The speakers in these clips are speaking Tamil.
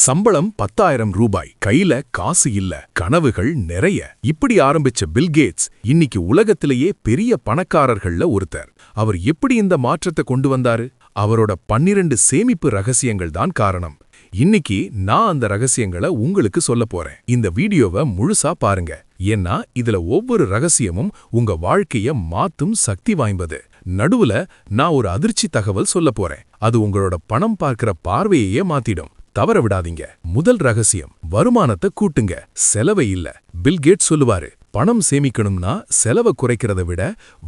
சம்பளம் 10,000 ரூபாய், கையில காசு இல்ல, கனவுகள் நிறைய. இப்படி ஆரம்பிச்ச பில் கேட்ஸ் இன்னைக்கு உலகத்திலேயே பெரிய பணக்காரர்கள்ல ஒருத்தர். அவர் எப்படி இந்த மாற்றத்தை கொண்டு வந்தாரு? அவரோட 12 சேமிப்பு ரகசியங்கள் தான் காரணம். இன்னைக்கு நான் அந்த ரகசியங்களை உங்களுக்கு சொல்ல போறேன். இந்த வீடியோவை முழுசா பாருங்க, ஏன்னா இதுல ஒவ்வொரு ரகசியமும் உங்க வாழ்க்கைய மாத்தும் சக்தி வாய்ந்தது. நடுவுல நான் ஒரு அதிர்ச்சி தகவல் சொல்ல போறேன். அது உங்களோட பணம் பார்க்கிற பார்வையே மாத்திடும். தவற விடாதீங்க. முதல் ரகசியம், வருமானத்தை கூட்டுங்க, செலவை இல்ல. பில் கேட்ஸ் சொல்லுவாரு, பணம் சேமிக்கணும்னா செலவை குறைக்கிறத விட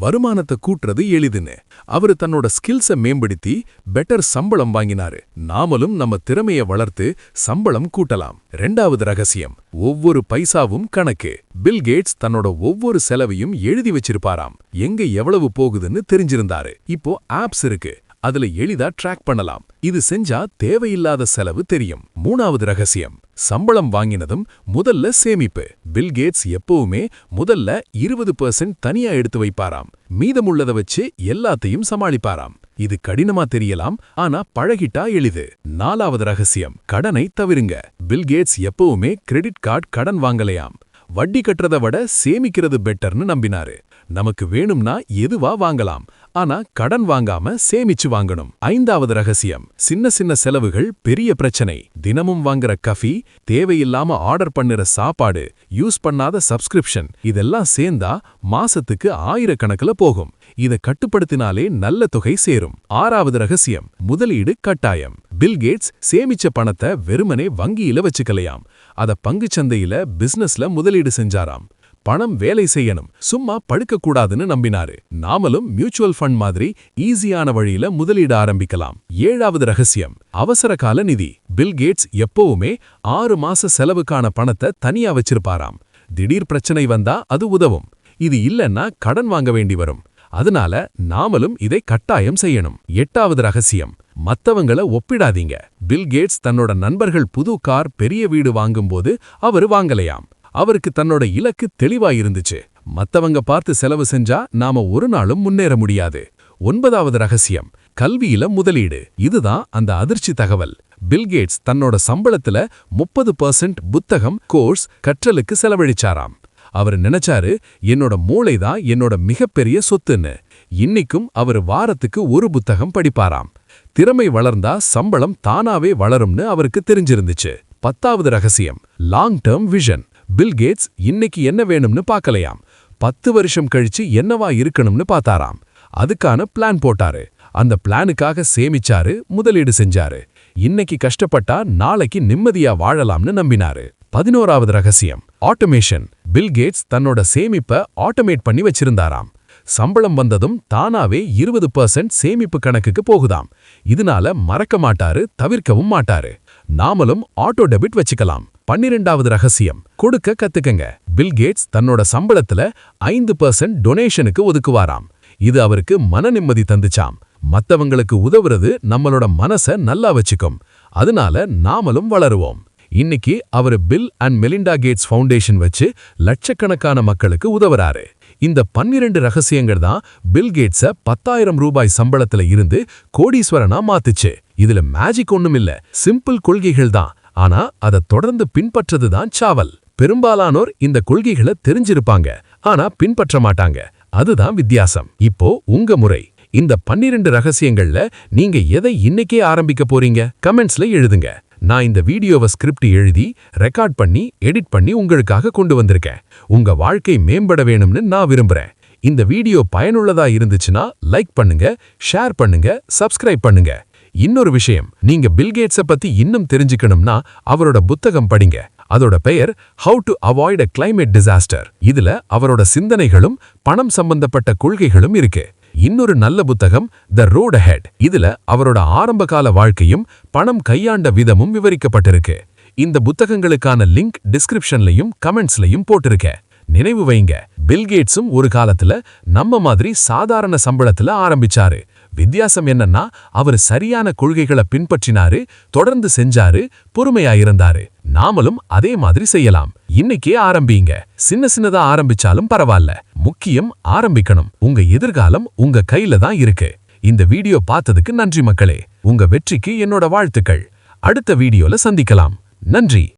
வருமானத்தை கூட்டுறது எளிதுன்னு. அவரு தன்னோட ஸ்கில்ஸை மேம்படுத்தி பெட்டர் சம்பளம் வாங்கினாரு. நாமளும் நம்ம திறமையை வளர்த்து சம்பளம் கூட்டலாம். ரெண்டாவது ரகசியம், ஒவ்வொரு பைசாவும் கணக்கு. பில் கேட்ஸ் தன்னோட ஒவ்வொரு செலவையும் எழுதி வச்சிருப்பாராம். எங்க எவ்வளவு போகுதுன்னு தெரிஞ்சிருந்தாரு. இப்போ ஆப்ஸ் இருக்கு, அதுல எளிதா ட்ராக் பண்ணலாம். இது செஞ்சா தேவையில்லாத செலவு தெரியும். மூணாவது ரகசியம், சம்பளம் வாங்கினதும் முதல்ல சேமிப்பு. பில் கேட்ஸ் எப்பவுமே முதல்ல 20% தனியா எடுத்து வைப்பாராம். மீதமுள்ளத வச்சு எல்லாத்தையும் சமாளிப்பாராம். இது கடினமா தெரியலாம், ஆனா பழகிட்டா எளிது. நாலாவது ரகசியம், கடனை தவிருங்க. பில் கேட்ஸ் எப்பவுமே கிரெடிட் கார்டு கடன் வாங்கலையாம். வட்டி கட்டுறத விட சேமிக்கிறது பெட்டர்னு நம்பினாரு. நமக்கு வேணும்னா எதுவா வாங்கலாம், ஆனா கடன் வாங்காம சேமிச்சு வாங்கணும். ஐந்தாவது ரகசியம், சின்ன சின்ன செலவுகள் பெரிய பிரச்சனை. தினமும் வாங்குற கஃபி, தேவையில்லாம ஆர்டர் பண்ணுற சாப்பாடு, யூஸ் பண்ணாத சப்ஸ்கிரிப்ஷன், இதெல்லாம் சேர்ந்தா மாசத்துக்கு ஆயிரக்கணக்கில் போகும். இதை கட்டுப்படுத்தினாலே நல்ல தொகை சேரும். ஆறாவது ரகசியம், முதலீடு கட்டாயம். பில் கேட்ஸ் சேமிச்ச பணத்தை வெறுமனே வங்கியில வச்சுக்கலையாம். அத பங்குச்சந்தையில பிசினஸ்ல முதலீடு செஞ்சாராம். பணம் வேலை செய்யணும், சும்மா படுக்கக்கூடாதுன்னு நம்பினாரு. நாமளும் மியூச்சுவல் ஃபண்ட் மாதிரி ஈஸியான வழியில முதலீடு ஆரம்பிக்கலாம். ஏழாவது ரகசியம், அவசர கால நிதி. பில் கேட்ஸ் எப்பவுமே 6 மாச செலவுக்கான பணத்தை தனியா வச்சிருப்பாராம். திடீர் பிரச்சனை வந்தா அது உதவும். இது இல்லைன்னா கடன் வாங்க வேண்டி வரும். அதனால நாமளும் இதை கட்டாயம் செய்யணும். எட்டாவது ரகசியம், மத்தவங்கள ஒப்பிடாதீங்க. பில் கேட்ஸ் தன்னோட நண்பர்கள் புது கார், பெரிய வீடு வாங்கும்போது அவரு வாங்கலையாம். அவருக்கு தன்னோட இலக்கு தெளிவா இருந்துச்சு. மத்தவங்க பார்த்து செலவு செஞ்சா நாம ஒரு நாளும் முன்னேற முடியாது. ஒன்பதாவது ரகசியம், கல்வியில முதலீடு. இதுதான் அந்த அதிர்ச்சி தகவல். பில் கேட்ஸ் தன்னோட சம்பளத்துல 30% புத்தகம், கோர்ஸ், கற்றலுக்கு செலவழிச்சாராம். அவர் நினைச்சாரு, என்னோட மூளைதான் என்னோட மிகப்பெரிய சொத்துன்னு. இன்னைக்கும் அவர் வாரத்துக்கு ஒரு புத்தகம் படிப்பாராம். திறமை வளர்ந்தா சம்பளம் தானாவே வளரும்னு அவருக்கு தெரிஞ்சிருந்துச்சு. 10வது ரகசியம், long term vision. Bill Gates இன்னைக்கு என்ன வேணும்னு பார்க்கலையாம். 10 வருஷம் கழிச்சு என்னவா இருக்கணும்னு பார்த்தாராம். அதுக்கான பிளான் போட்டாரு. அந்த பிளானுக்காக சேமிச்சாரு, முதலீடு செஞ்சாரு. இன்னைக்கு கஷ்டப்பட்டா நாளைக்கு நிம்மதியா வாழலாம்னு நம்பினாரு. 11வது ரகசியம், ஆட்டோமேஷன். பில் கேட்ஸ் தன்னோட சேமிப்பை ஆட்டோமேட் பண்ணி வச்சிருந்தாராம். சம்பளம் வந்ததும் தானாவே 20% சேமிப்பு கணக்குக்கு போகுதாம். இதனால மறக்க மாட்டாரு, தவிர்க்கவும் மாட்டாரு. நாமளும் ஆட்டோ டெபிட் வச்சுக்கலாம். 12வது ரகசியம், கொடுக்க கத்துக்கங்க. பில் கேட்ஸ் தன்னோட சம்பளத்துல 5% டொனேஷனுக்கு ஒதுக்குவாராம். இது அவருக்கு மன நிம்மதி தந்துச்சாம். மத்தவங்களுக்கு உதவுறது நம்மளோட மனசை நல்லா வச்சுக்கும். அதனால நாமளும் வளருவோம். இன்னைக்கு அவரு Bill and Melinda Gates Foundation வச்சு லட்சக்கணக்கான மக்களுக்கு உதவுறாரு. இந்த 12 ரகசியங்கள் தான் பில் கேட்ஸ 10,000 ரூபாய் சம்பளத்துல இருந்து கோடீஸ்வரனா மாத்துச்சு. இதுல மேஜிக் ஒண்ணும் இல்ல, சிம்பிள் கொள்கைகள் தான். ஆனா அதை தொடர்ந்து பின்பற்றதுதான் சாவல். பெரும்பாலானோர் இந்த கொள்கைகளை தெரிஞ்சிருப்பாங்க, ஆனா பின்பற்ற மாட்டாங்க. அதுதான் வித்தியாசம். இப்போ உங்க முறை. இந்த 12 ரகசியங்கள்ல நீங்க எதை இன்னைக்கே ஆரம்பிக்க போறீங்க? கமெண்ட்ஸ்ல எழுதுங்க. நான் இந்த வீடியோவை ஸ்கிரிப்ட் எழுதி, ரெக்கார்ட் பண்ணி, எடிட் பண்ணி உங்களுக்காக கொண்டு வந்திருக்கேன். உங்க வாழ்க்கை மேம்பட வேணும்னு நான் விரும்புறேன். இந்த வீடியோ பயனுள்ளதா இருந்துச்சுன்னா லைக் பண்ணுங்க, ஷேர் பண்ணுங்க, சப்ஸ்கிரைப் பண்ணுங்க. இன்னொரு விஷயம், நீங்க பில் கேட்ஸை பத்தி இன்னும் தெரிஞ்சுக்கணும்னா அவரோட புத்தகம் படிங்க. அதோட பெயர் how to avoid a climate disaster. இதுல அவரோட சிந்தனைகளும் பணம் சம்பந்தப்பட்ட கொள்கைகளும் இருக்கு. இன்னொரு நல்ல புத்தகம் த ரோட் அஹெட். இதுல அவரோட ஆரம்பகால வாழ்க்கையும் பணம் கையாண்ட விதமும் விவரிக்கப்பட்டிருக்கு. இந்த புத்தகங்களுக்கான லிங்க் டிஸ்கிரிப்ஷன்லயும் கமெண்ட்ஸ்லயும் போட்டிருக்கேன். நினைவு வைங்க, பில் கேட்ஸும் ஒரு காலத்துல நம்ம மாதிரி சாதாரண சம்பளத்துல ஆரம்பிச்சாரு. வித்தியாசம் என்னன்னா, அவர் சரியான கொள்கைகளை பின்பற்றினாரு, தொடர்ந்து செஞ்சாரு, பொறுமையா இருந்தாரு. நாமளும் அதே மாதிரி செய்யலாம். இன்னைக்கே ஆரம்பிங்க. சின்ன சின்னதா ஆரம்பிச்சாலும் பரவாயில்ல, முக்கியம் ஆரம்பிக்கணும். உங்க எதிர்காலம் உங்க கையில தான் இருக்கு. இந்த வீடியோ பார்த்ததுக்கு நன்றி மக்களே. உங்க வெற்றிக்கு என்னோட வாழ்த்துக்கள். அடுத்த வீடியோல சந்திக்கலாம். நன்றி.